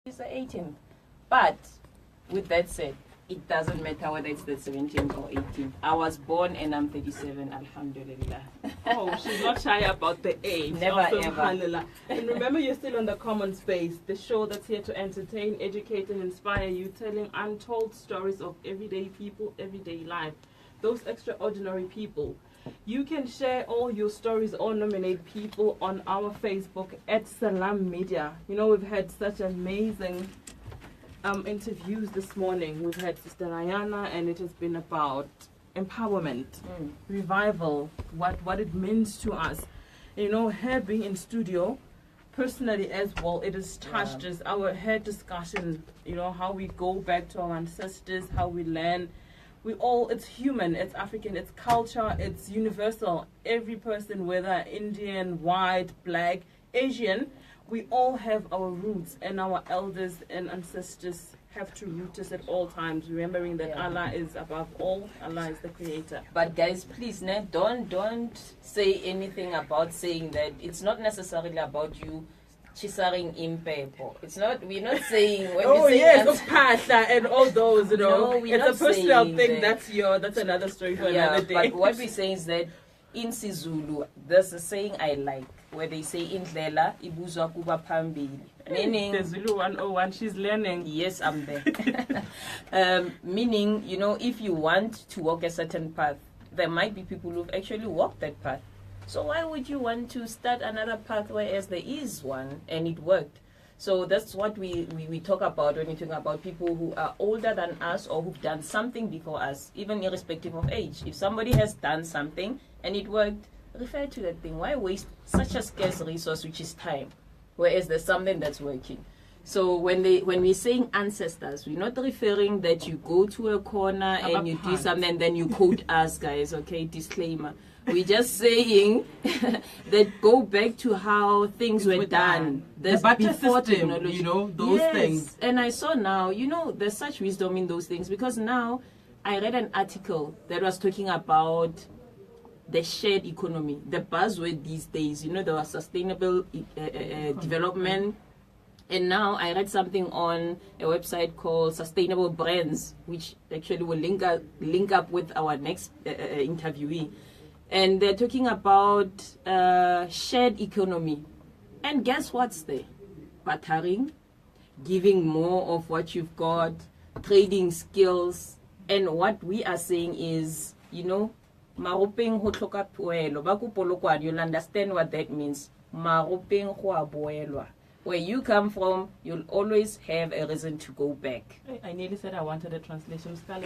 it's the 18th. But with that said, it doesn't matter whether it's the 17th or 18th. I was born and I'm 37, alhamdulillah. Oh, she's not shy about the age. Never ever. And remember, you're still on the Common Space, the show that's here to entertain, educate, and inspire you, telling untold stories of everyday people, everyday life. Those extraordinary people. You can share all your stories or nominate people on our Facebook at Salam Media. You know, we've had such amazing interviews this morning. We've had Sister Ayana, and it has been about empowerment, revival, what it means to us. You know, her being in studio, personally as well, it has touched us. Our head discussion, you know, how we go back to our ancestors, how we learn. It's human, it's African, it's culture, it's universal. Every person, whether Indian, white, black, Asian, we all have our roots, and our elders and ancestors have to root us at all times, remembering that Allah is above all, Allah is the creator. But guys, please, don't say anything about saying that it's not necessarily about you chisaring impepo. It's not, we're not saying when we say of Pasha and all those, you know. No, it's a personal thing, that's another story for another day. But what we say is that in Sizulu, there's a saying I like, where they say indlela ibuzwa kuba phambili, meaning the Zulu 101, she's learning. Yes, I'm there. Meaning, you know, if you want to walk a certain path, there might be people who've actually walked that path. So why would you want to start another path whereas there is one and it worked? So that's what we talk about when we talk about people who are older than us or who've done something before us, even irrespective of age. If somebody has done something and it worked, refer to that thing. Why waste such a scarce resource, which is time, whereas there's something that's working? So when we're saying ancestors, we're not referring that you go to a corner and you do something and then you quote us, guys, okay? Disclaimer. We're just saying that go back to how things were done. The butter system, technology. You know, those things. And I saw now, you know, there's such wisdom in those things, because now I read an article that was talking about the shared economy, the buzzword these days. You know, there was sustainable development. And now I read something on a website called Sustainable Brands, which actually will link up with our next interviewee. And they're talking about shared economy. And guess what's there? Bartering, giving more of what you've got, trading skills. And what we are saying is, you know, marupeng ho tlhoka poelo. Ba ko polokwane, you'll understand what that means. Marupeng ho a boelwa. Where you come from, you'll always have a reason to go back. I nearly said I wanted a translation. I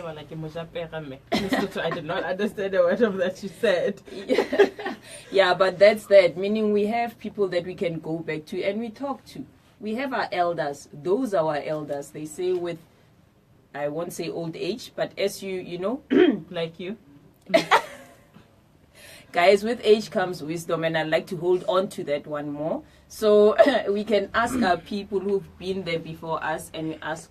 did not understand a word of that you said. Yeah, but that's that. Meaning we have people that we can go back to and we talk to. We have our elders. Those are our elders. They say with, I won't say old age, but as you know, like you. Guys, with age comes wisdom, and I'd like to hold on to that one more. So we can ask our people who've been there before us, and we ask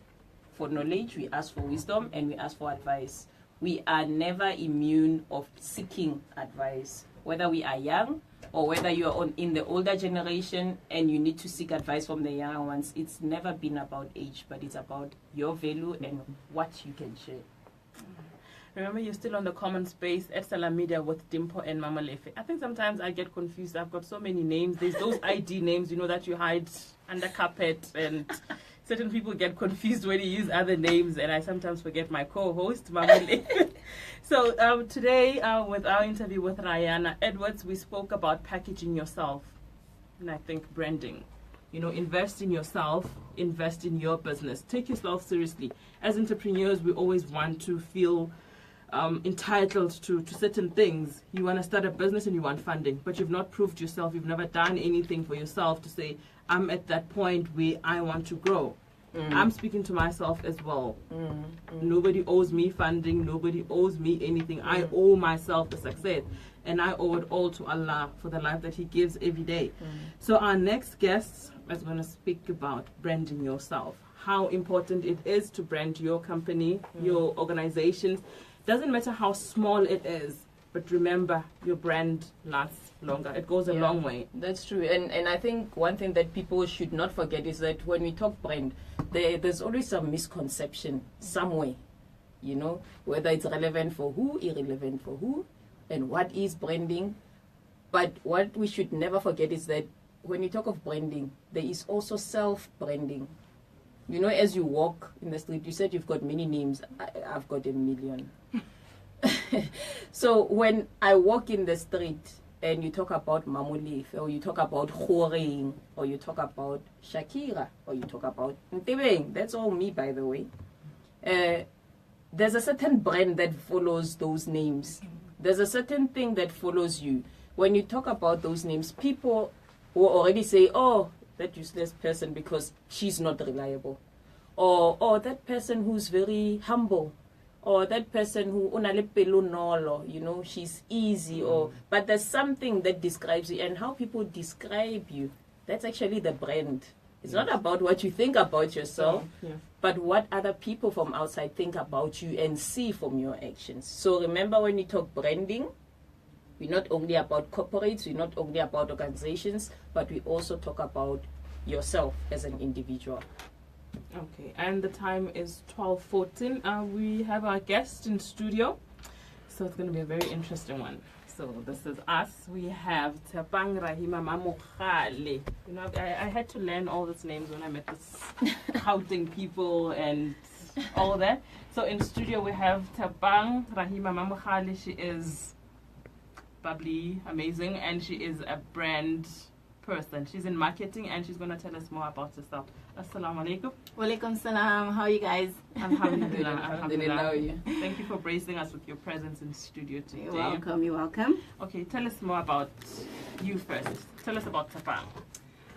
for knowledge, we ask for wisdom, and we ask for advice. We are never immune of seeking advice, whether we are young or whether you are in the older generation and you need to seek advice from the younger ones. It's never been about age, but it's about your value and what you can share. Remember, you're still on the Common Space at Salam Media with Dimpo and Mama Lefe. I think sometimes I get confused. I've got so many names. There's those ID names, you know, that you hide under carpet, and certain people get confused when you use other names, and I sometimes forget my co-host, Mama Lefe. So today, with our interview with Rayana Edwards, we spoke about packaging yourself, and I think branding. You know, invest in yourself, invest in your business. Take yourself seriously. As entrepreneurs, we always want to feel entitled to certain things. You want to start a business and you want funding, but you've not proved yourself. You've never done anything for yourself to say, I'm at that point where I want to grow. I'm speaking to myself as well. Nobody owes me funding. Nobody owes me anything. I owe myself the success, and I owe it all to Allah for the life that He gives every day. So our next guest is going to speak about branding yourself, how important it is to brand your company, your organization. Doesn't matter how small it is. But remember, your brand lasts longer. It goes a long way. That's true. And I think one thing that people should not forget is that when we talk brand, there's always some misconception somewhere, you know, whether it's relevant for who, irrelevant for who, and what is branding. But what we should never forget is that when you talk of branding, there is also self-branding. You know, as you walk in the street, you said you've got many names. I've got a million. So when I walk in the street and you talk about Mamolef, or you talk about Khoreng, or you talk about Shakira, or you talk about Ntebeng, that's all me, by the way. There's a certain brand that follows those names. There's a certain thing that follows you. When you talk about those names, people will already say, oh, that useless person because she's not reliable. Or that person who's very humble. Or that person who unale pelo nolo, you know, she's easy. But there's something that describes you, and how people describe you, that's actually the brand. It's not about what you think about yourself, but what other people from outside think about you and see from your actions. So remember, when you talk branding, we're not only about corporates, we're not only about organizations, but we also talk about yourself as an individual. Okay, and the time is 12:14. We have our guest in studio, so it's going to be a very interesting one. So this is us. We have withTshepang Raheema Mamogale. You know, I had to learn all these names when I met this counting people and all that. So in studio we have withTshepang Raheema Mamogale. She is bubbly, amazing, and she is a brand person. She's in marketing, and she's going to tell us more about herself. Assalamu alaikum. Walaikum salam. How are you guys? Alhamdulillah. Alhamdulillah. Thank you for gracing us with your presence in studio today. You're welcome. You're welcome. Okay, tell us more about you first. Tell us about withTshepang.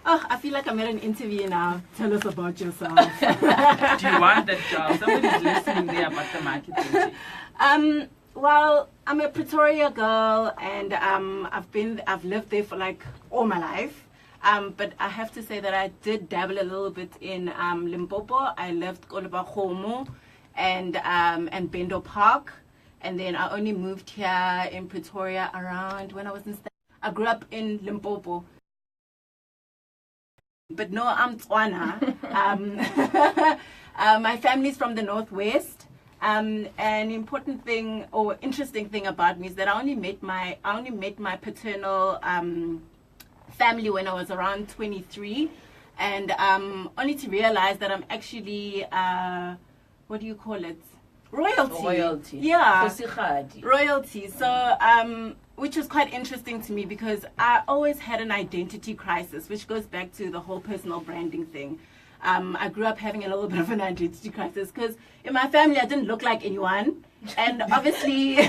Oh, I feel like I'm at an interview now. Tell us about yourself. Do you want that job? Somebody's listening there about the marketing. Well, I'm a Pretoria girl, and I've lived there for like all my life. But I have to say that I did dabble a little bit in Limpopo. I left Kolobakgomo and Bendo Park, and then I only moved here in Pretoria around when I was in. I grew up in Limpopo, but no, I'm Tswana. My family's from the Northwest. An important thing or interesting thing about me is that I only met my paternal family when I was around 23, and only to realize that I'm actually what do you call it? Royalty. Yeah. Royalty. So which was quite interesting to me because I always had an identity crisis, which goes back to the whole personal branding thing. I grew up having a little bit of an identity crisis because in my family I didn't look like anyone, and obviously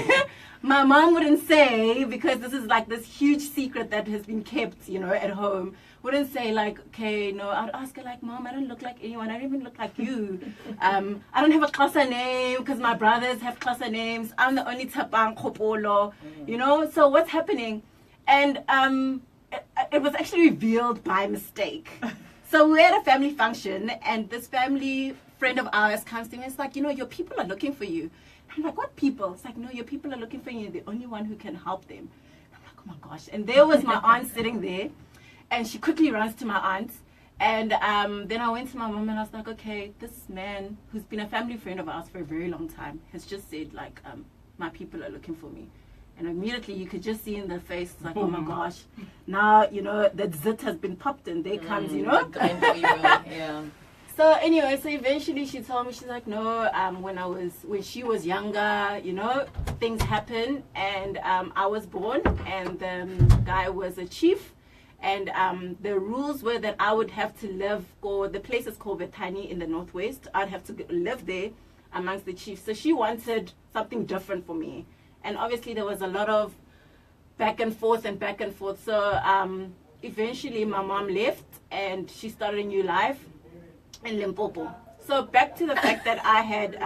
my mom wouldn't say, because this is like this huge secret that has been kept, you know, at home, wouldn't say like, okay, no, I'd ask her like, Mom, I don't look like anyone, I don't even look like you. I don't have a Xhosa name because my brothers have Xhosa names. I'm the only Tshepang Khopolo, you know, so what's happening? And it was actually revealed by mistake. So we're at a family function, and this family friend of ours comes to me and it's like, you know, your people are looking for you. I'm like, what people? It's like, no, your people are looking for you. You're the only one who can help them. I'm like, oh my gosh. And there was my aunt sitting there, and she quickly runs to my aunt. And then I went to my mom and I was like, okay, this man who's been a family friend of ours for a very long time has just said like, my people are looking for me. And immediately you could just see in their face, like, oh my gosh, now, you know, that zit has been popped and there comes, you know. Yeah. So anyway, so eventually she told me, she's like, no, when she was younger, you know, things happen, and I was born, and the guy was a chief, and the rules were that I would have to live, or the place is called Bethany in the Northwest, I'd have to live there amongst the chiefs. So she wanted something different for me. And obviously there was a lot of back and forth. So eventually my mom left and she started a new life in Limpopo. So back to the fact that I had...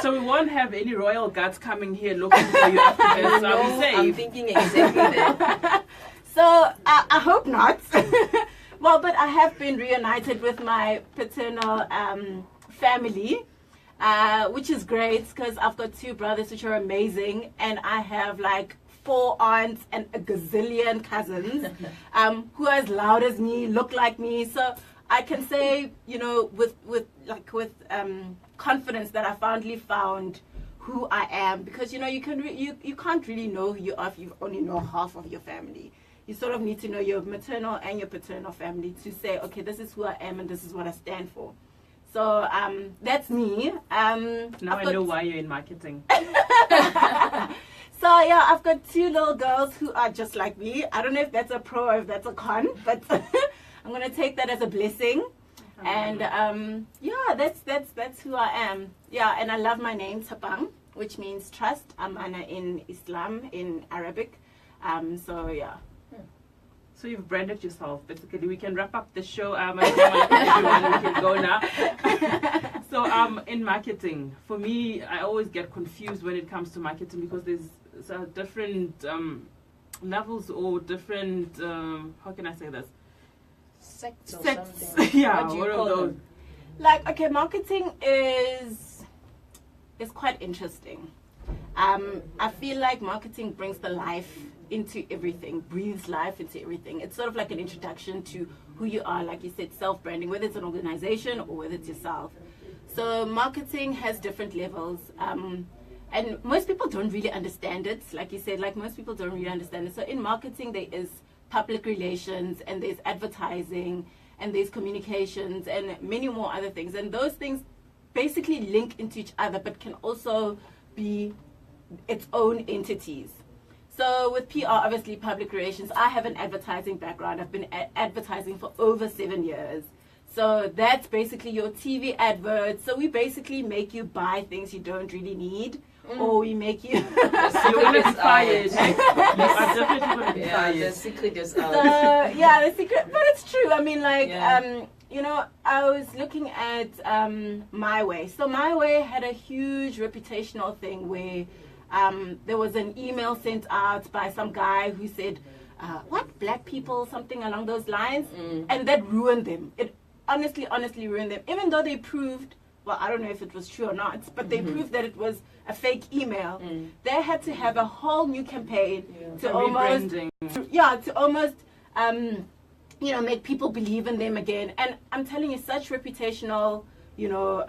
So we won't have any royal guards coming here looking for you after this. No, I'm thinking exactly that. So I hope not. Well, but I have been reunited with my paternal family. which is great because I've got 2 brothers which are amazing, and I have like 4 aunts and a gazillion cousins who are as loud as me, look like me. So I can say, you know, with confidence that I finally found who I am, because you know you can't really know who you are if you only know half of your family. You sort of need to know your maternal and your paternal family to say, okay, this is who I am and this is what I stand for. So that's me. Now I know why you're in marketing. So yeah, I've got 2 little girls who are just like me. I don't know if that's a pro or if that's a con, but I'm gonna take that as a blessing. And yeah, that's who I am. Yeah, and I love my name, withTshepang, which means trust, amana in Islam, in Arabic. So yeah. So you've branded yourself. Basically, we can wrap up the show. We can go now. So in marketing, for me, I always get confused when it comes to marketing because there's different levels or different, how can I say this? Sects or Sects. something. Yeah, What do you one of call those. them? Like, okay, marketing is quite interesting. I feel like marketing brings the life into everything, breathes life into everything. It's sort of like an introduction to who you are, like you said, self-branding, whether it's an organization or whether it's yourself. So marketing has different levels. And most people don't really understand it. Like you said, like most people don't really understand it. So in marketing, there is public relations, and there's advertising, and there's communications, and many more other things. And those things basically link into each other, but can also be its own entities. So with PR, obviously public relations, I have an advertising background. I've been advertising for over 7 years. So that's basically your TV adverts. So we basically make you buy things you don't really need, or we make you... You're going to be fired. You are definitely going to be Yeah, fired. the secret is out. So, yeah, the secret, but it's true. I mean, like, Yeah. you know, I was looking at My Way. So My Way had a huge reputational thing where there was an email sent out by some guy who said, what, black people, something along those lines, and that ruined them. It honestly ruined them, even though they proved, well, I don't know if it was true or not, but they proved that it was a fake email. They had to have a whole new campaign to almost, you know, make people believe in them again. And I'm telling you, such reputational, you know,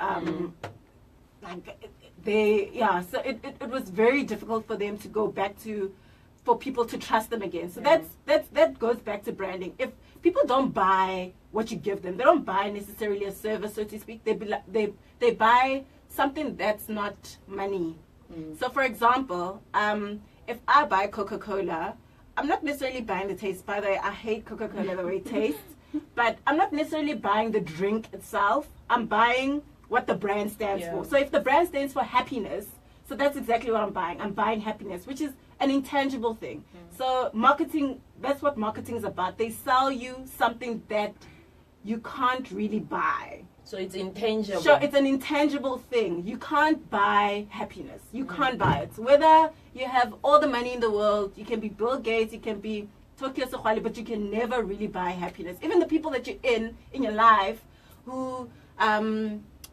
like so it was very difficult for them to go back to, for people to trust them again. So that goes back to branding. If people don't buy what you give them, they don't buy necessarily a service, so to speak. They buy something that's not money. So for example, if I buy Coca-Cola, I'm not necessarily buying the taste. By the way, I hate Coca-Cola the way it tastes, but I'm not necessarily buying the drink itself. I'm buying what the brand stands for. So if the brand stands for happiness, so that's exactly what I'm buying. I'm buying happiness, which is an intangible thing. So marketing, that's what marketing is about. They sell you something that you can't really buy. So it's intangible. Sure, it's an intangible thing. You can't buy happiness. You can't buy it. Whether you have all the money in the world, you can be Bill Gates, you can be Tokyo Sohwali, but you can never really buy happiness. Even the people that you're in your life who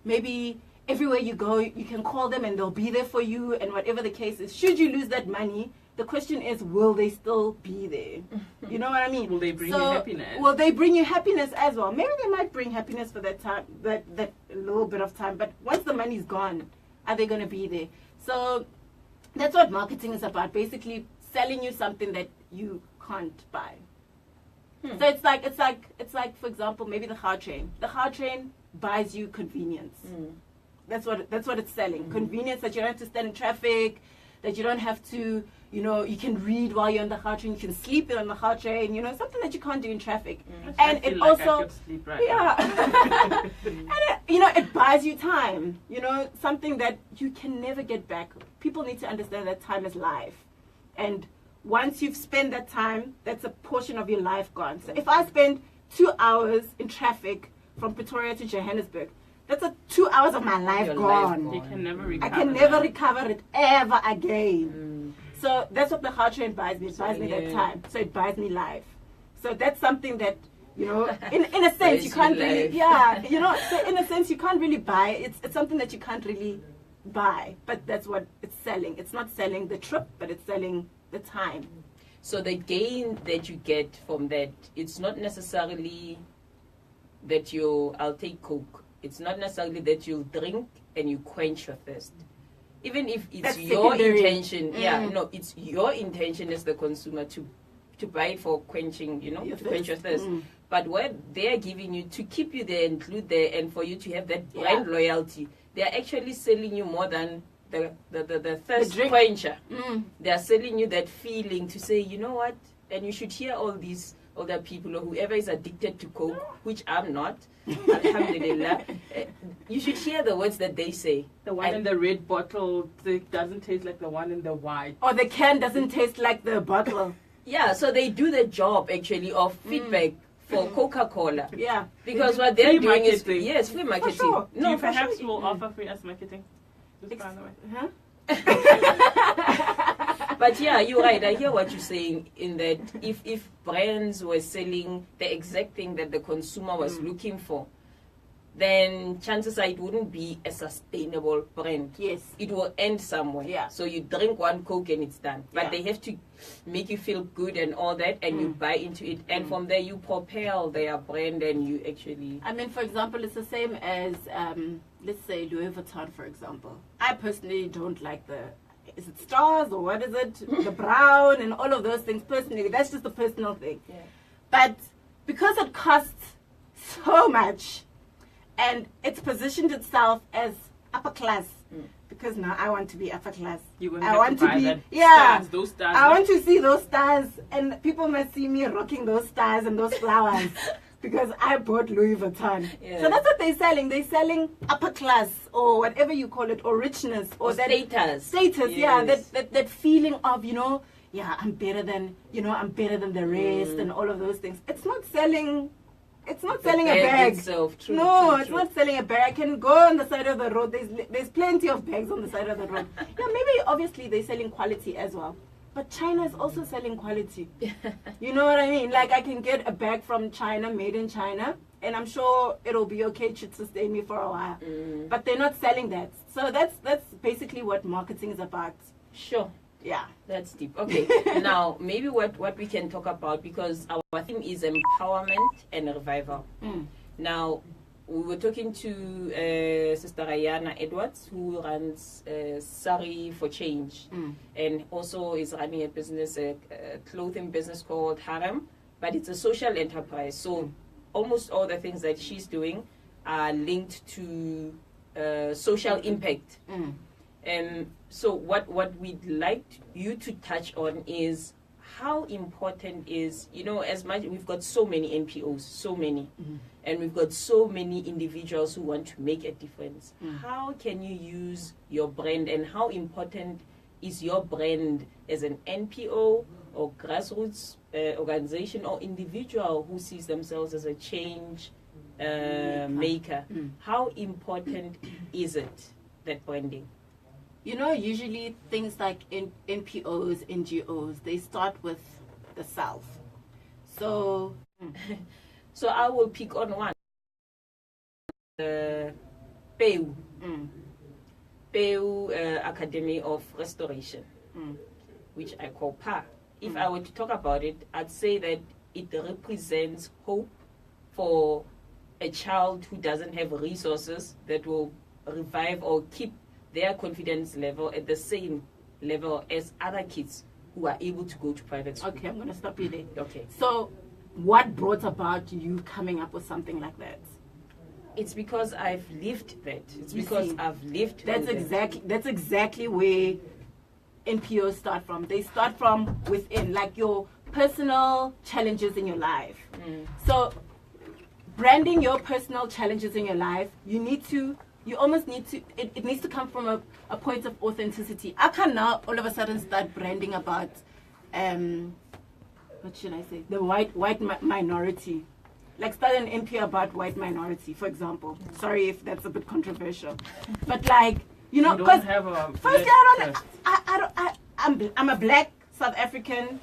maybe everywhere you go, you can call them and they'll be there for you, and whatever the case is, should you lose that money, the question is, will they still be there? You know what I mean? Will they bring you happiness? Will they bring you happiness as well? Maybe they might bring happiness for that time, that little bit of time, but once the money's gone, are they going to be there? So that's what marketing is about, basically selling you something that you can't buy. So it's like, for example, maybe the car train. The car train buys you convenience. That's what it's selling. Convenience, that you don't have to stand in traffic, that you don't have to, you know, you can read while you're on the car train, you can sleep on the car train, you know, something that you can't do in traffic. And it like also, I could sleep right now. and you know, it buys you time, you know, something that you can never get back. People need to understand that time is life. And once you've spent that time, that's a portion of your life gone. So if I spend 2 hours in traffic from Pretoria to Johannesburg, that's 2 hours of my life gone. You can never recover. I can never recover it ever again. So that's what the car train buys me. It buys me that time. So it buys me life. So that's something that You know, in a sense, you can't really, you know, so in a sense, you can't really buy. It's something that you can't really buy, but that's what it's selling. It's not selling the trip, but it's selling the time. So the gain that you get from that, it's not necessarily that I'll take Coke. It's not necessarily that you'll drink and you quench your thirst. Even if it's That's your secondary. intention, it's your intention as the consumer to buy it for quenching, you know, Your to quench your thirst. thirst. But what they're giving you to keep you there, include there, and for you to have that brand loyalty, they're actually selling you more than the thirst drink. quencher. They're selling you that feeling to say, you know what, and you should hear all these other people or whoever is addicted to Coke, which I'm not, alhamdulillah, you should hear the words that they say. The one in the red bottle doesn't taste like the one in the white. Or the can doesn't taste like the bottle. Yeah, so they do the job actually of feedback for Coca-Cola. Yeah. Because what they're Free doing is marketing. yes, free marketing. sure. No, for perhaps sure. we'll offer free as marketing. Just by the way. Huh? But yeah, you're right. I hear what you're saying in that if brands were selling the exact thing that the consumer was looking for, then chances are it wouldn't be a sustainable brand. Yes. It will end somewhere. Yeah. So you drink one Coke and it's done. But Yeah. they have to make you feel good and all that, and you buy into it. And from there, you propel their brand and you actually... I mean, for example, it's the same as, let's say, Louis Vuitton, for example. I personally don't like is it stars or what is it? The brown and all of those things. Personally, that's just a personal thing. Yeah. But because it costs so much, and it's positioned itself as upper class, because now I want to be upper class. You're going I have want to to buy be, that yeah. stars, those stars. I want to see those stars, and people must see me rocking those stars and those flowers because I bought Louis Vuitton. Yeah. So that's what they're selling. They're selling upper class or whatever you call it, or richness, or that status. Status, yeah. Yes. That feeling of, you know, yeah, I'm better than the rest, and all of those things. It's not selling. It's not The selling a bag bag. itself, true, No, true, it's true. not selling a bag. I can go on the side of the road. There's plenty of bags on the side of the road. Yeah, maybe obviously they're selling quality as well. But China is also selling quality. You know what I mean? Like, I can get a bag from China, made in China, and I'm sure it'll be okay to sustain me for a while. But they're not selling that. So that's basically what marketing is about. Sure. Yeah. That's deep. Okay. Now, maybe what we can talk about, because our theme is empowerment and revival. Now, we were talking to Sister Ayana Edwards, who runs Sari for Change, and also is running a business, a clothing business called Harem, but it's a social enterprise. So almost all the things that she's doing are linked to social impact. So what we'd like you to touch on is how important is, you know, as much we've got so many NPOs, so many, and we've got so many individuals who want to make a difference. How can you use your brand, and how important is your brand as an NPO or grassroots organization or individual who sees themselves as a change maker? How important is it, that branding? You know, usually things like NPOs, NGOs, they start with the self. So, so I will pick on one. Peu Academy of Restoration, which I call PA. If I were to talk about it, I'd say that it represents hope for a child who doesn't have resources that will revive or keep their confidence level at the same level as other kids who are able to go to private school. okay, I'm going to stop you there. Okay. So, what brought about you coming up with something like that? It's because I've lived that. It's You because see, I've lived That's through that. exactly where NPOs start from. They start from within, like your personal challenges in your life. So, branding your personal challenges in your life, you almost need to, it needs to come from a point of authenticity. I can now all of a sudden start branding about, what should I say, the white minority. Like start an NPO about white minority, for example. Sorry if that's a bit controversial. But like, you know, You don't because have a firstly, black I'm a black South African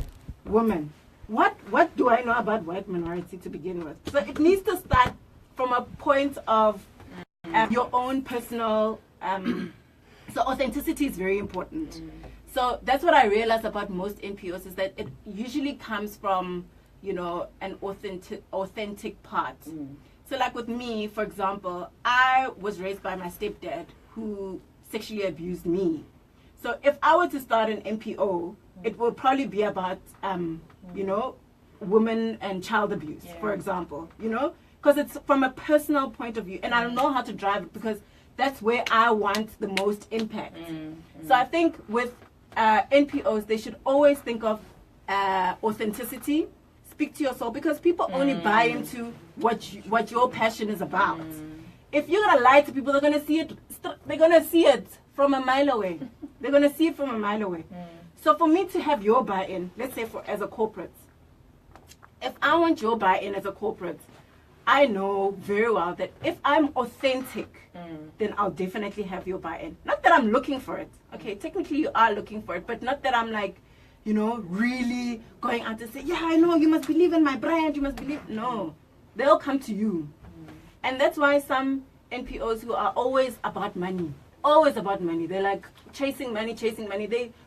woman. what do I know about white minority to begin with? So it needs to start from a point of your own personal. So authenticity is very important. So that's what I realized about most NPOs is that it usually comes from, you know, an authentic part. So like with me, for example, I was raised by my stepdad who sexually abused me. So if I were to start an NPO, it will probably be about, you know, women and child abuse, for example, you know, because it's from a personal point of view. And I don't know how to drive it because that's where I want the most impact. So I think with NPOs, they should always think of authenticity, speak to your soul, because people only buy into what your passion is about. If you're gonna lie to people, they're gonna see it. They're gonna see it from a mile away. They're gonna see it from a mile away. So for me to have your buy-in, let's say as a corporate, if I want your buy-in as a corporate, I know very well that if I'm authentic, then I'll definitely have your buy-in. Not that I'm looking for it. Okay, technically you are looking for it, but not that I'm like, you know, really going out to say, yeah, I know, you must believe in my brand, you must believe. No, they'll come to you. And that's why some NPOs who are always about money, they're like chasing money.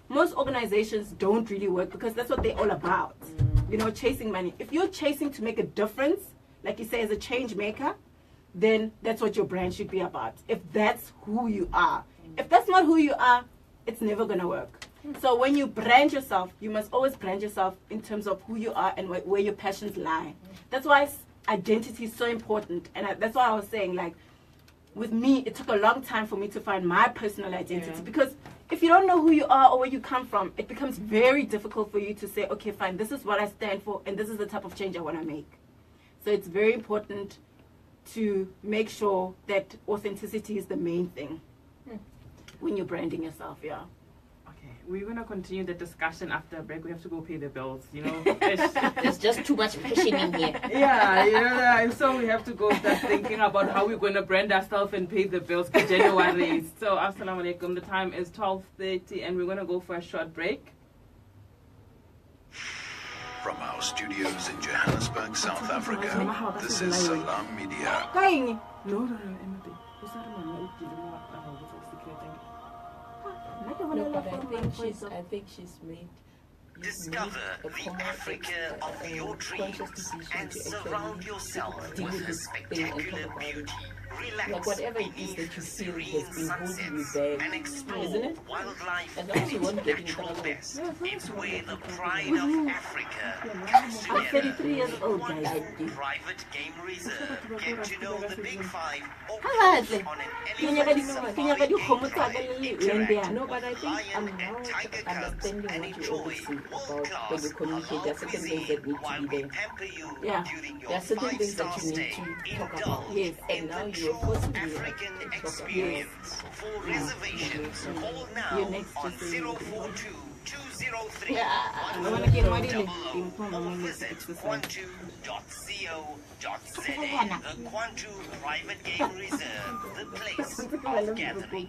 Most organizations don't really work because that's what they're all about. You know, chasing money. If you're chasing to make a difference, like you say, as a change maker, then that's what your brand should be about. If that's who you are. If that's not who you are, it's never going to work. So when you brand yourself, you must always brand yourself in terms of who you are and where your passions lie. That's why identity is so important. And that's why I was saying, like, with me, it took a long time for me to find my personal identity. Because if you don't know who you are or where you come from, it becomes very difficult for you to say, okay, fine, this is what I stand for, and this is the type of change I want to make. So it's very important to make sure that authenticity is the main thing when you're branding yourself, Okay, we're going to continue the discussion after a break. We have to go pay the bills, you know. There's just too much passion in here. Yeah, you know, so we have to go start thinking about how we're going to brand ourselves and pay the bills for January. So, assalamu alaikum. The time is 12:30 and we're going to go for a short break. From our studios in Johannesburg, South Africa, this is Salam Media. No, Emily. Who's that one? No, but I think she's made. Discover the Africa of your dreams and surround yourself with a spectacular beauty. Relax like whatever it is that you feel has been holding you back, and explore isn't it? wildlife As long as you won't get in natural trouble. best. It's where the pride of Africa comes I'm together. 33 years old, One guys. private game reserve. Get to know the big five or Hahle. on an Ke nyaka elephant di- safari ke nyaka game dikgomo tsa ka drive. le Interact leende. No, but I with think I'm lion now and tiger cubs understanding and what you enjoy always say about when world-class you communicate. There are certain things cuisine that need while to we be there. pamper you Yeah. during your There are certain things that five-star you need stay. to talk about. Indulge Yes. in And now the you are true forcing me African to talk about experience. For reservations, call now You're next to on say- 042 203 I wanna get more than or visit quantu.co.za. The Quantu Private Game Reserve, the place of gathering.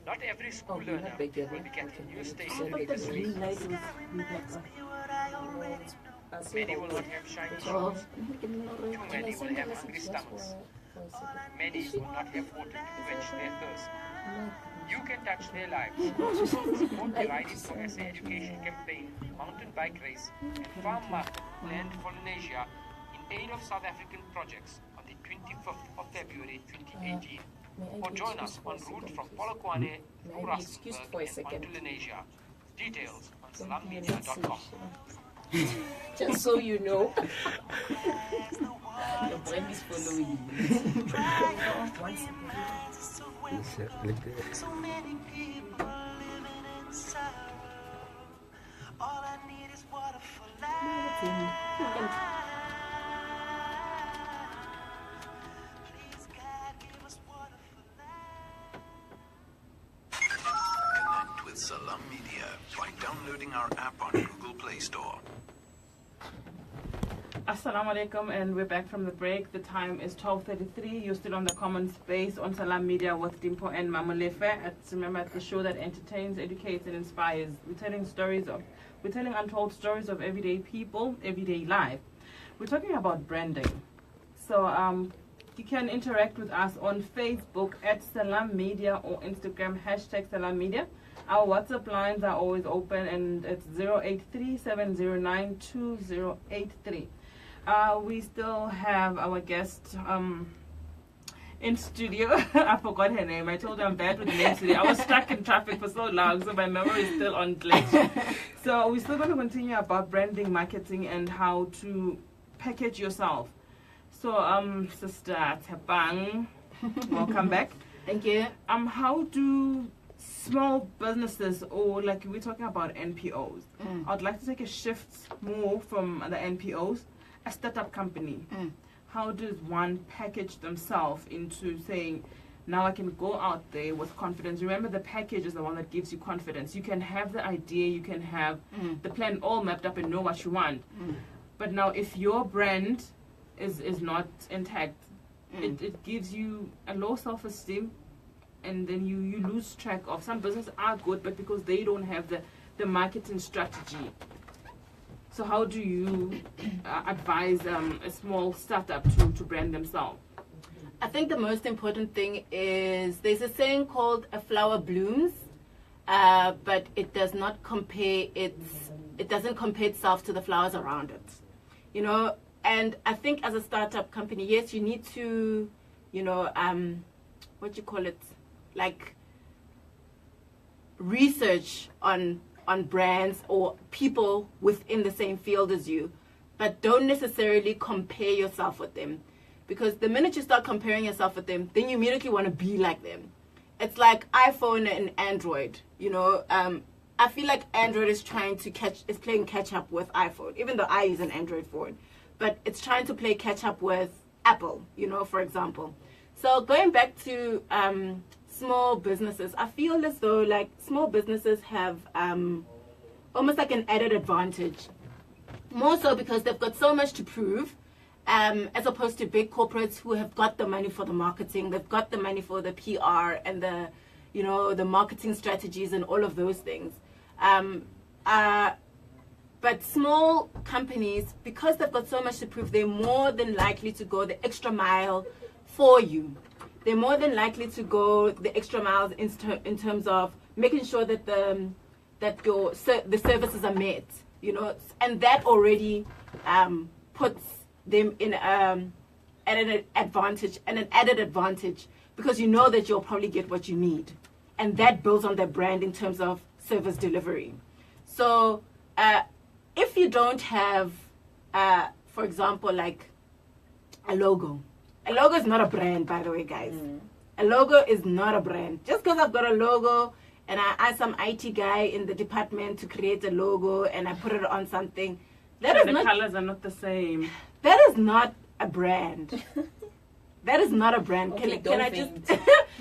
Not every school Oh, you're learner not big yet, will huh? become a new state Okay. with this week. Many will not have shiny Oh. shoes. Too many will have hungry stomachs. Many will not have water to quench their thirst. You can touch their lives. Support the Riding for SA Education campaign, mountain bike race, and farm market planned for Malaysia in aid of South African projects on the 25th of February 2018. Or join us en route from Polokwane through May I be excused for a Rustenburg and second? onto Lenasia. Details on salammedia.com. Just so you know, your brain is following you. So many people living in sorrow. All I need is water for life. Please, God, give us water for life. Connect with Salam Media by downloading our app on Google Play Store. Assalamu alaikum, and we're back from the break. The time is 12:33. You're still on the common space on Salam Media with Dimpo and Mamolefe. Remember, it's the show that entertains, educates, and inspires. We're telling untold stories of everyday people, everyday life. We're talking about branding. So you can interact with us on Facebook at Salam Media or Instagram #Salam Media. Our WhatsApp lines are always open, and it's 083-709-2083. We still have our guest in studio. I forgot her name. I told her I'm bad with names today. I was stuck in traffic for so long, so my memory is still on glitch. So we're still going to continue about branding, marketing, and how to package yourself. So, Sister withTshepang, welcome back. Thank you. How do small businesses, or like we're talking about NPOs, I'd like to take a shift more from the NPOs, a startup company. How does one package themselves into saying, now I can go out there with confidence? Remember, the package is the one that gives you confidence. You can have the idea, you can have the plan all mapped up and know what you want. But now if your brand is not intact, it gives you a low self-esteem, and then you lose track of. Some businesses are good, but because they don't have the marketing strategy. So how do you advise a small startup to brand themselves? I think the most important thing is there's a saying called "a flower blooms," but it does not compare it doesn't compare itself to the flowers around it. You know, and I think as a startup company, yes, you need to, you know, what you call it, like research on brands or people within the same field as you, but don't necessarily compare yourself with them, because the minute you start comparing yourself with them, then you immediately want to be like them. It's like iPhone and Android, you know. I feel like Android is playing catch up with iPhone, even though I use an Android phone, but it's trying to play catch up with Apple, you know, for example. So going back to small businesses, I feel as though like small businesses have almost like an added advantage, more so because they've got so much to prove, as opposed to big corporates who have got the money for the marketing, they've got the money for the PR and the, you know, the marketing strategies and all of those things. But small companies, because they've got so much to prove, they're more than likely to go the extra mile for you. They're more than likely to go the extra miles in terms of making sure that the services are met, you know, and that already puts them in an added advantage, because you know that you'll probably get what you need, and that builds on their brand in terms of service delivery. So if you don't have, for example, like a logo. A logo is not a brand, by the way, guys. A logo is not a brand. Just because I've got a logo and I ask some IT guy in the department to create a logo and I put it on something, The colors are not the same. That is not a brand. That is not a brand. Okay, can I just...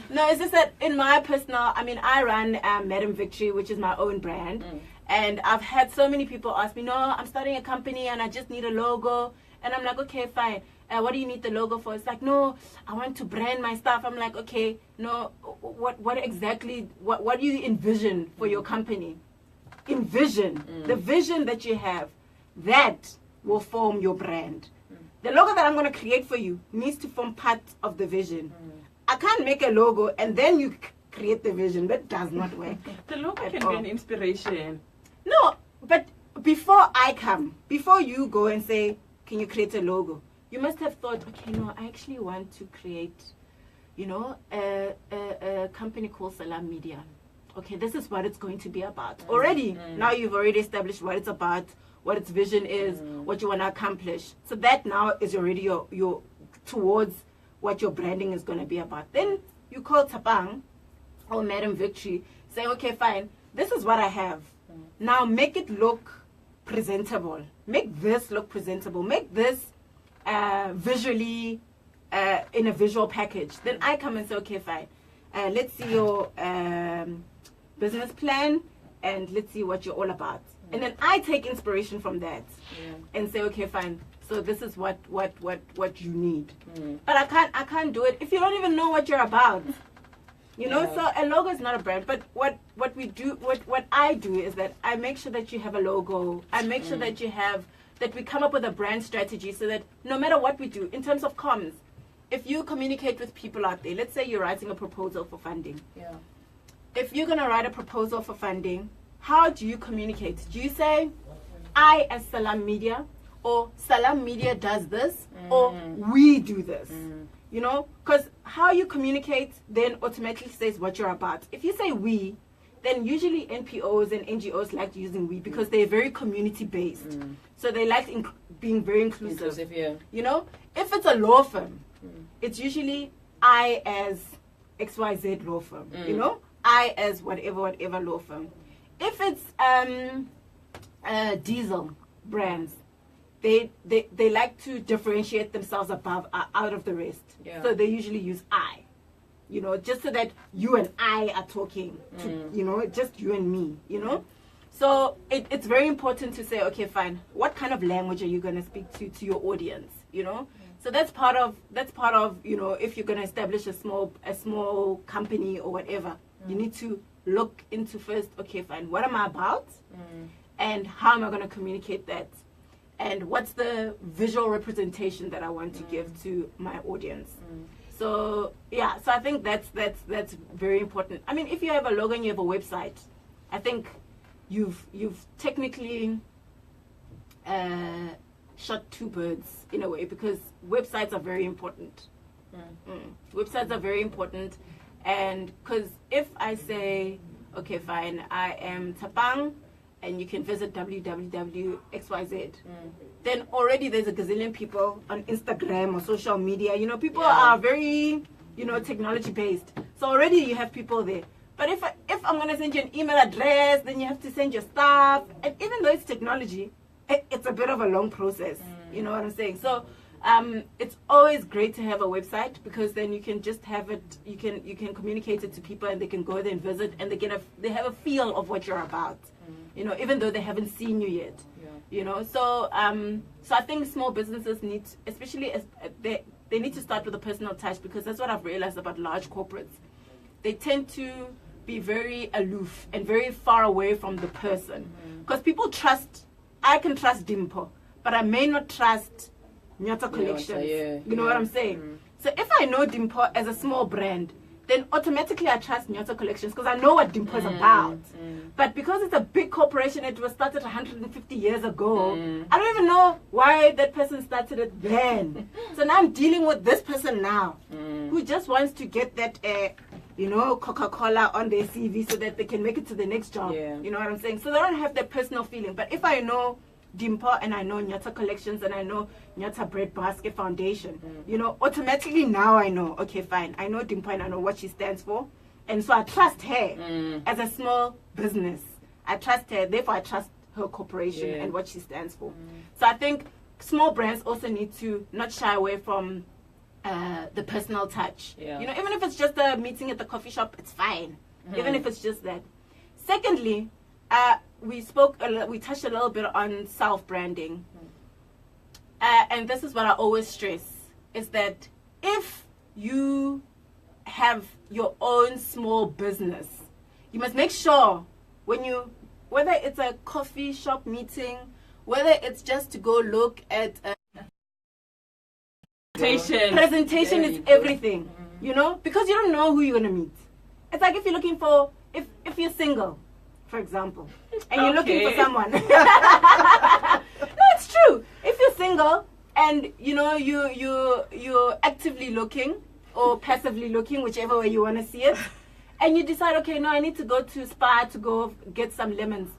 No, it's just that in my personal... I mean, I run Madam Victory, which is my own brand. And I've had so many people ask me, no, I'm starting a company and I just need a logo. And I'm like, okay, fine. What do you need the logo for? It's like, no, I want to brand my stuff. I'm like, okay, no, what exactly, what do you envision for your company? Envision. The vision that you have, that will form your brand. The logo that I'm going to create for you needs to form part of the vision. I can't make a logo and then you create the vision. That does not work. The logo can be an inspiration. No, but before you go and say, can you create a logo? You must have thought, okay, no, I actually want to create, you know, a company called Salam Media. Okay, this is what it's going to be about. Already, now you've already established what it's about, what its vision is, what you want to accomplish. So that now is already your towards what your branding is going to be about. Then you call withTshepang or Madam Victory, saying, okay, fine, this is what I have. Now make it look presentable. Make this look presentable. Make this visually in a visual package. Then I come and say, okay, fine, let's see your business plan and let's see what you're all about. And then I take inspiration from that and say, okay, fine. So this is what you need. But I can't do it if you don't even know what you're about. You know, so a logo is not a brand. But what I do is that I make sure that you have a logo. I make sure that we come up with a brand strategy so that no matter what we do in terms of comms, if you communicate with people out there, let's say you're writing a proposal for funding. Yeah. If you're gonna write a proposal for funding, how do you communicate? Do you say, I as Salam Media, or Salam Media does this, or we do this? You know, because how you communicate then automatically says what you're about. If you say we, then usually NPOs and NGOs like using we because they're very community based. So they like being very inclusive. You know, if it's a law firm, it's usually I as XYZ law firm. You know, I as whatever law firm. If it's diesel brands, they like to differentiate themselves out of the rest. So they usually use I, you know, just so that you and I are talking to, you know, just you and me, you know. So it's very important to say, okay, fine, what kind of language are you going to speak to your audience, you know? So that's part of you know, if you're going to establish a small company or whatever, you need to look into first, okay, fine, what am I about? And how am I going to communicate that? And what's the visual representation that I want to give to my audience? So yeah, so I think that's very important. I mean, if you have a logo and you have a website, I think you've technically shot two birds in a way, because websites are very important. Websites are very important, and because if I say, okay, fine, I am Tshepang, and you can visit www.xyz. Then already there's a gazillion people on Instagram or social media. You know, people are very, you know, technology based. So already you have people there. But if I'm gonna send you an email address, then you have to send your stuff. And even though it's technology, it's a bit of a long process. You know what I'm saying? So it's always great to have a website, because then you can just have it. You can communicate it to people, and they can go there and visit, and they have a feel of what you're about. You know, even though they haven't seen you yet. You know, so so I think small businesses need, especially as they need to start with a personal touch, because that's what I've realized about large corporates. They tend to be very aloof and very far away from the person, because people trust. I can trust Dimpo, but I may not trust Nyata Collections. You know what I'm saying? So if I know Dimpo as a small brand, then automatically I trust Nyota Collections, because I know what Dimpo is about. But because it's a big corporation, it was started 150 years ago, I don't even know why that person started it then. So now I'm dealing with this person now, who just wants to get that, you know, Coca-Cola on their CV so that they can make it to the next job. You know what I'm saying? So they don't have that personal feeling. But if I know Dimpo and I know Nyata Collections and I know Nyata Bread Basket Foundation, you know, automatically now I know, okay, fine, I know Dimpo and I know what she stands for, and so I trust her as a small business. I trust her, therefore I trust her corporation and what she stands for. So I think small brands also need to not shy away from the personal touch. You know, even if it's just a meeting at the coffee shop, it's fine. Even if it's just that. Secondly, we touched a little bit on self-branding. And this is what I always stress, is that if you have your own small business, you must make sure whether it's a coffee shop meeting, whether it's just to go look at presentation is everything, you know, because you don't know who you're going to meet. It's like if you're looking for, if you're single, for example, and you're looking for someone. No, it's true. If you're single and you know you're actively looking or passively looking, whichever way you want to see it, and you decide, okay, no, I need to go to Spa to go get some lemons.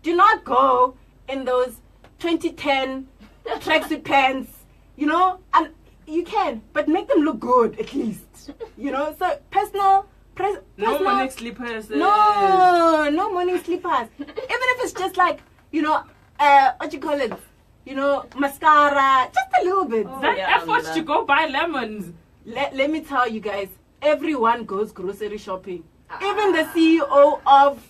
Do not go in those 2010 tracksuit pants, you know, and you can, but make them look good at least, you know. So personal. No morning slippers. No morning slippers. Even if it's just like, you know, what you call it, you know, mascara, just a little bit. That effort to go buy lemons. Let me tell you guys, everyone goes grocery shopping. Even the CEO of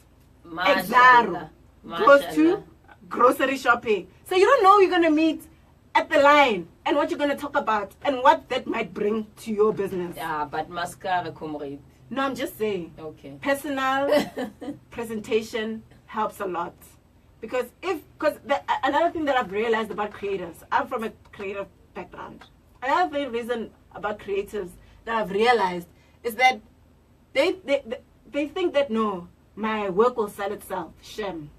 Exaro goes to grocery shopping. So you don't know who you're going to meet at the line and what you're going to talk about and what that might bring to your business. Yeah, but mascara, comrade. No, I'm just saying. Okay. Personal presentation helps a lot. Because another thing that I've realized about creators, I'm from a creative background. Another reason about creatives that I've realized is that they think that, no, my work will sell itself. Shame.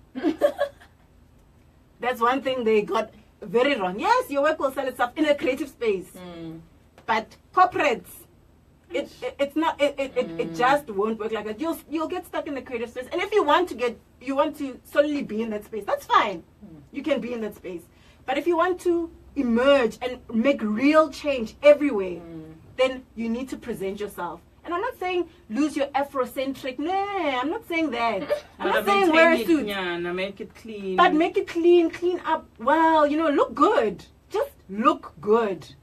That's one thing they got very wrong. Yes, your work will sell itself in a creative space. But corporates, it's not. It just won't work like that. You'll get stuck in the creative space. And if you want to solely be in that space, that's fine. You can be in that space. But if you want to emerge and make real change everywhere, then you need to present yourself. And I'm not saying lose your Afrocentric. No, I'm not saying that. I'm not saying wear a suit. Make it clean. But make it clean up. Well, look good. Just look good.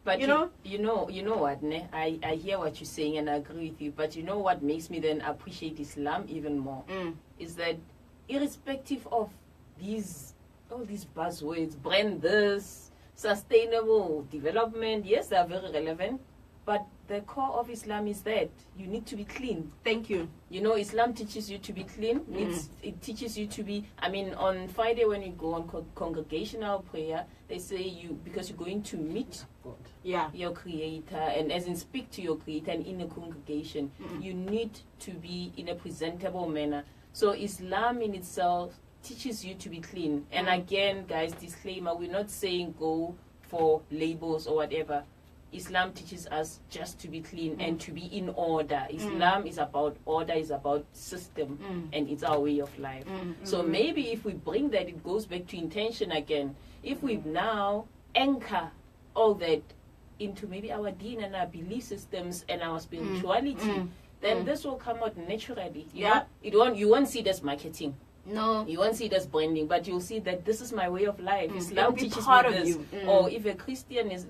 But you know what, ne? I hear what you're saying and I agree with you. But you know what makes me then appreciate Islam even more is that irrespective of all these buzzwords, brand this, sustainable development, yes, they are very relevant. But the core of Islam is that you need to be clean. Thank you. Islam teaches you to be clean. It teaches you to be, on Friday when you go on congregational prayer, they say because you're going to meet your Creator, and as in speak to your Creator and in a congregation, you need to be in a presentable manner. So Islam in itself teaches you to be clean. And again, guys, disclaimer, we're not saying go for labels or whatever. Islam teaches us just to be clean and to be in order. Islam is about order, is about system, and it's our way of life. So maybe if we bring that, it goes back to intention again. If we now anchor all that into maybe our deen and our belief systems and our spirituality, then this will come out naturally. You won't see it as marketing. No. You won't see it as branding, but you'll see that this is my way of life. Islam teaches part me of this. you. Or if a Christian is...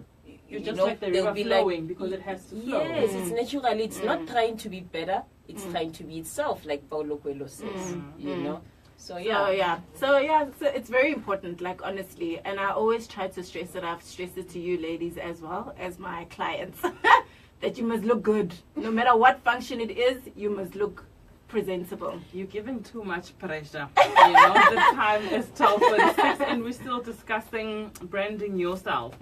You just like the river flowing because it has to flow. Yes, it's natural. It's not trying to be better. It's trying to be itself, like Paulo Coelho says. So it's very important, like, honestly. And I always try to stress it. I've stressed it to you ladies as well as my clients that you must look good. No matter what function it is, you must look presentable. You're giving too much pressure. The time is 12:46 and we're still discussing branding yourself.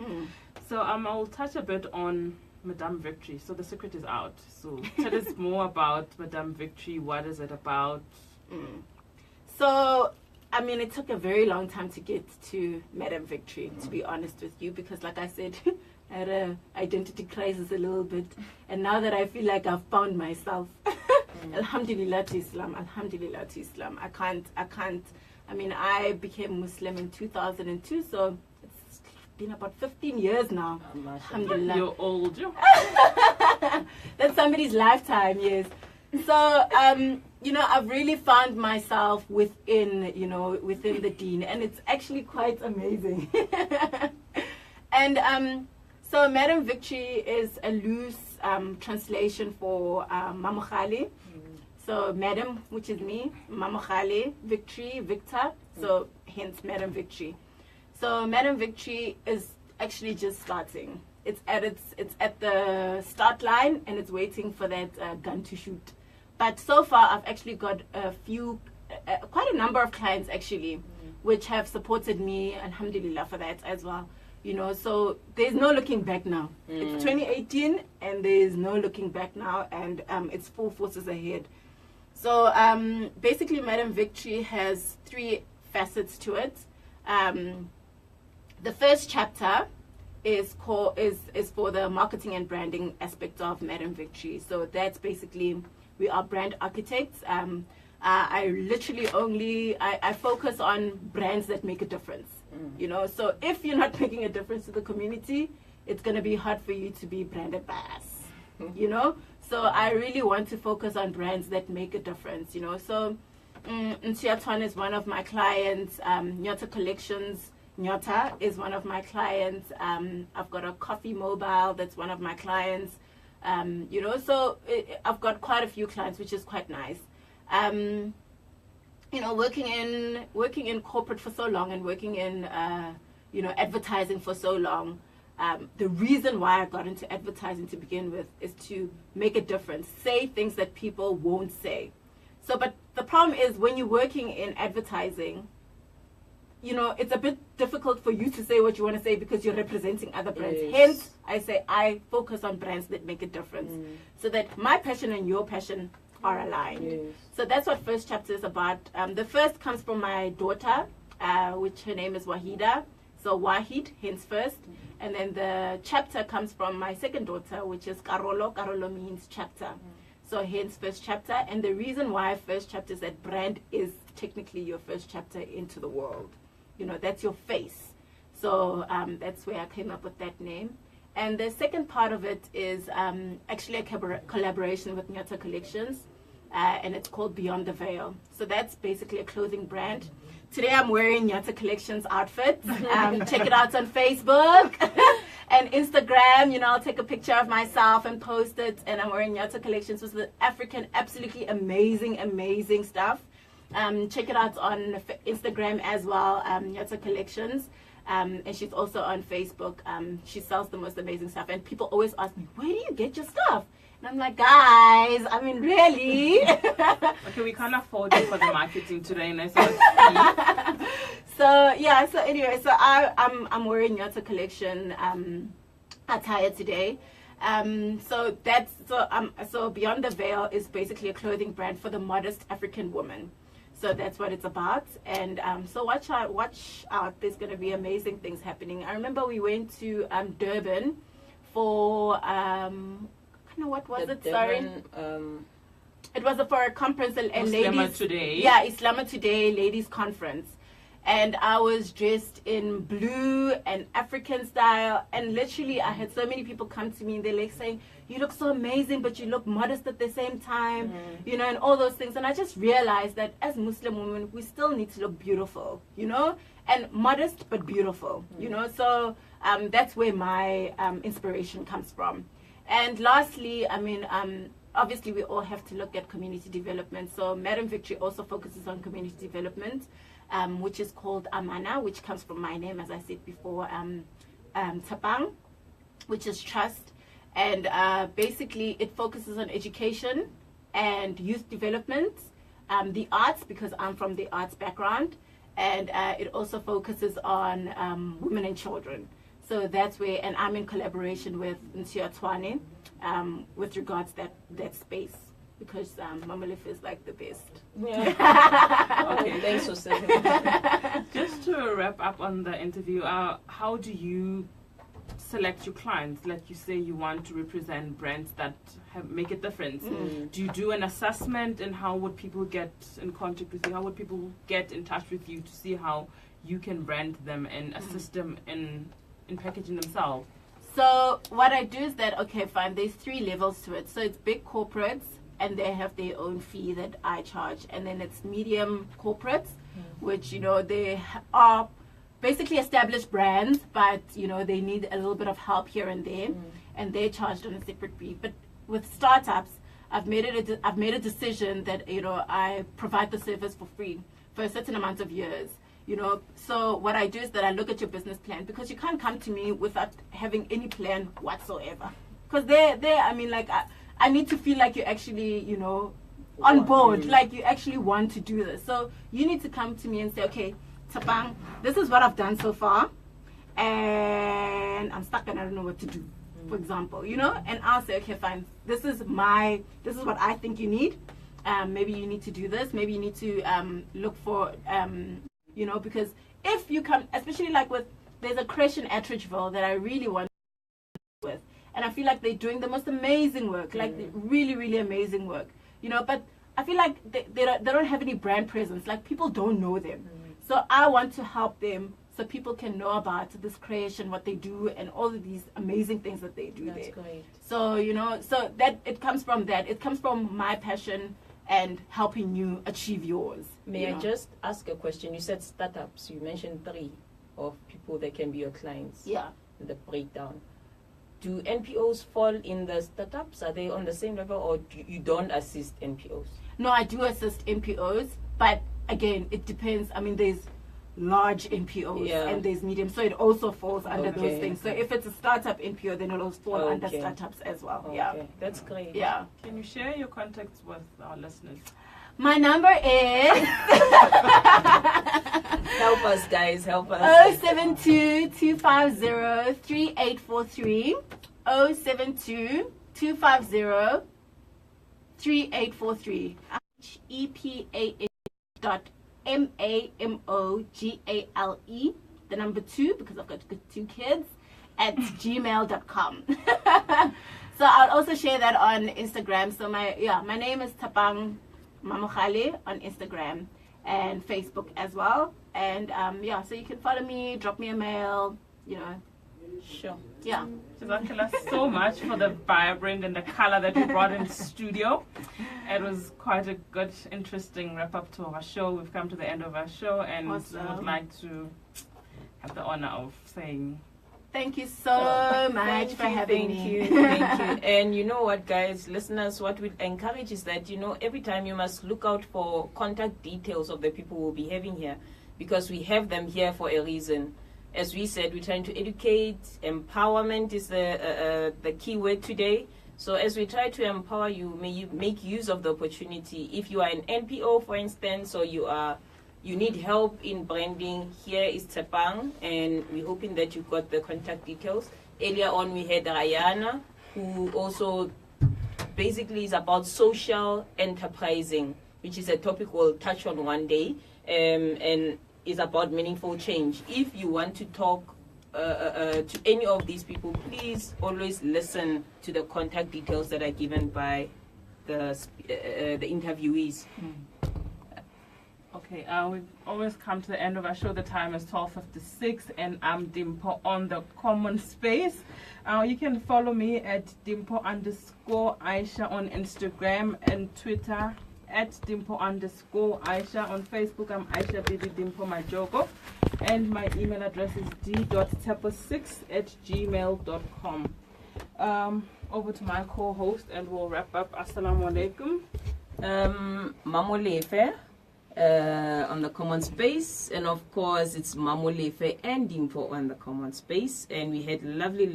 So I'll touch a bit on Madame Victory. So the secret is out. So tell us more about Madame Victory. What is it about? So, it took a very long time to get to Madame Victory, to be honest with you, because like I said, I had an identity crisis a little bit. And now that I feel like I've found myself, Alhamdulillah to Islam, Alhamdulillah to Islam. I became Muslim in 2002, so it's been about 15 years now. Alhamdulillah. You're old. That's somebody's lifetime, yes. So, I've really found myself within the deen, and it's actually quite amazing. And so Madame Victory is a loose translation for Mamogale. So Madam, which is me, Mamogale, Victory, Victor, so hence Madame Victory. So Madame Victory is actually just starting. It's at the start line and it's waiting for that gun to shoot. But so far I've actually got quite a number of clients actually, which have supported me, alhamdulillah for that as well. So there's no looking back now. It's 2018 and there's no looking back now, and it's full forces ahead. So basically Madame Victory has 3 facets to it. The first chapter is for the marketing and branding aspect of Madame Victory. So that's basically, we are brand architects. I literally I focus on brands that make a difference. So if you're not making a difference to the community, it's going to be hard for you to be branded by us. So I really want to focus on brands that make a difference. So Ntiaton is one of my clients. Nyota Collections, Nyota is one of my clients. I've got a coffee mobile that's one of my clients. So I've got quite a few clients, which is quite nice. working in corporate for so long and working in advertising for so long, the reason why I got into advertising to begin with is to make a difference, say things that people won't say. So, but the problem is when you're working in advertising, it's a bit difficult for you to say what you want to say because you're representing other brands. Yes. Hence, I say I focus on brands that make a difference so that my passion and your passion are aligned. Yes. So that's what first chapter is about. The first comes from my daughter, which her name is Wahida. So Wahid, hence first. And then the chapter comes from my second daughter, which is Karolo. Karolo means chapter. So hence first chapter. And the reason why first chapter is that brand is technically your first chapter into the world. That's your face. So that's where I came up with that name. And the second part of it is actually a collaboration with Nyata Collections. And it's called Beyond the Veil. So that's basically a clothing brand. Today I'm wearing Nyata Collections outfit. Check it out on Facebook and Instagram. I'll take a picture of myself and post it. And I'm wearing Nyata Collections with the African, absolutely amazing stuff. Check it out on Instagram as well, Nyata Collections. And she's also on Facebook. She sells the most amazing stuff. And people always ask me, where do you get your stuff? And I'm like, guys, really? Okay, we can't afford it for the marketing today. So anyway, I'm wearing Nyata Collection attire today. So Beyond the Veil is basically a clothing brand for the modest African woman. So that's what it's about. And so watch out. There's going to be amazing things happening. I remember we went to Durban for what was it? Durban, it was for a conference and Islama Today. Yeah, Islama Today ladies conference. And I was dressed in blue and African style. And literally, I had so many people come to me and they're like saying, you look so amazing, but you look modest at the same time, and all those things. And I just realized that as Muslim women, we still need to look beautiful, and modest, but beautiful, So that's where my inspiration comes from. And lastly, obviously, we all have to look at community development. So Madam Victory also focuses on community development. Which is called Amana, which comes from my name, as I said before, withTshepang, which is trust. And basically, it focuses on education and youth development, the arts, because I'm from the arts background, and it also focuses on women and children. So that's where, and I'm in collaboration with Nsia Twane with regards that space. Because Mama Lefe is like the best. Yeah. Okay, thanks for saying that. Just to wrap up on the interview, how do you select your clients? Like you say, you want to represent brands that make a difference. Do you do an assessment, and how would people get in contact with you? How would people get in touch with you to see how you can brand them and assist them in packaging themselves? So what I do is that, okay, fine, there's 3 levels to it. So it's big corporates, and they have their own fee that I charge. And then it's medium corporates, which, they are basically established brands, but, they need a little bit of help here and there, and they're charged on a separate fee. But with startups, I've made a decision that, I provide the service for free for a certain amount of years. So what I do is that I look at your business plan, because you can't come to me without having any plan whatsoever. Because I need to feel like you're actually, on board, like you actually want to do this. So you need to come to me and say, okay, Tshepang, this is what I've done so far, and I'm stuck and I don't know what to do, for example, and I'll say, okay, fine, this is what I think you need. Maybe you need to do this. Maybe you need to look for, because if you come, especially there's a creche in Attridgeville that I really want with. And I feel like they're doing the most amazing work, really, really amazing work, but I feel like they don't have any brand presence, people don't know them. So I want to help them so people can know about this creation, what they do, and all of these amazing things that they do. That's there. great. So, so that it comes from that. It comes from my passion and helping you achieve yours. May I just ask a question? You said startups. You mentioned 3 of people that can be your clients. Yeah. The breakdown. Do NPOs fall in the startups? Are they on the same level, or you don't assist NPOs? No, I do assist NPOs, but again, it depends. I mean, there's large NPOs Yeah. and there's medium, so it also falls under Okay. those things. So if it's a startup NPO, then it'll fall under Okay. startups as well. Okay. Yeah, That's great. yeah. Can you share your contacts with our listeners? My number is Help us, guys. Help us. 072-250-3843. 072-250-3843. EPA.MAMOGALE, the number 2, because I've got 2 kids, at gmail.com. So I'll also share that on Instagram. So my name is withTshepang Mamogale on Instagram and Facebook as well. And so you can follow me, drop me a mail, Sure. yeah. Jazakallah so much for the vibrant and the color that you brought in the studio. It was quite a good, interesting wrap up to our show. We've come to the end of our show, and Awesome. we would like to have the honor of saying Thank you so much for having me. Thank you. And you know what, guys, listeners, what we encourage is that, every time you must look out for contact details of the people we'll be having here, because we have them here for a reason. As we said, we're trying to educate. Empowerment is the key word today. So as we try to empower you, may you make use of the opportunity. If you are an NPO, for instance, or you need help in branding, here is withTshepang, and we're hoping that you got the contact details. Earlier on, we had Rayana, who also basically is about social enterprising, which is a topic we'll touch on one day, and is about meaningful change. If you want to talk to any of these people, please always listen to the contact details that are given by the interviewees. Okay, we've always come to the end of our show. The time is 12:56, and I'm Dimpo on the common space. You can follow me at Dimpo_Aisha on Instagram and Twitter, at Dimpo_Aisha. On Facebook, I'm Aisha Bibi Dimpo Majogo. And my email address is d.tepo6@gmail.com. Over to my co-host, and we'll wrap up. Assalamu alaikum. Mamolefe on the common space, and of course it's Mamolefe and Dimpo on the common space. And we had lovely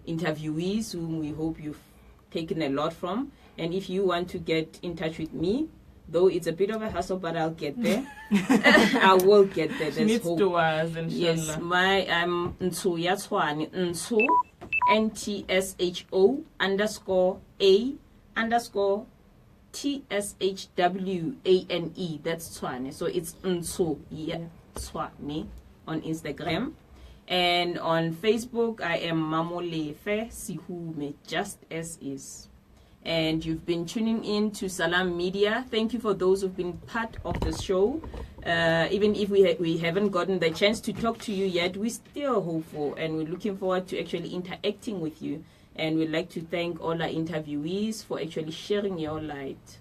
interviewees whom we hope you've taken a lot from. And if you want to get in touch with me, though it's a bit of a hassle, but I'll get there. I will get there. She needs to us, inshallah. Yes, I'm Ntsu Yatswani, Ntsu, NTSHO_A_TSHWANE. That's Tswane. So it's Ntsu Yatswani on Instagram. And on Facebook, I am Mamolefe Sihume, just as is. And you've been tuning in to Salam Media. Thank you for those who've been part of the show. Even if we haven't gotten the chance to talk to you yet, we're still hopeful, and we're looking forward to actually interacting with you. And we'd like to thank all our interviewees for actually sharing your light.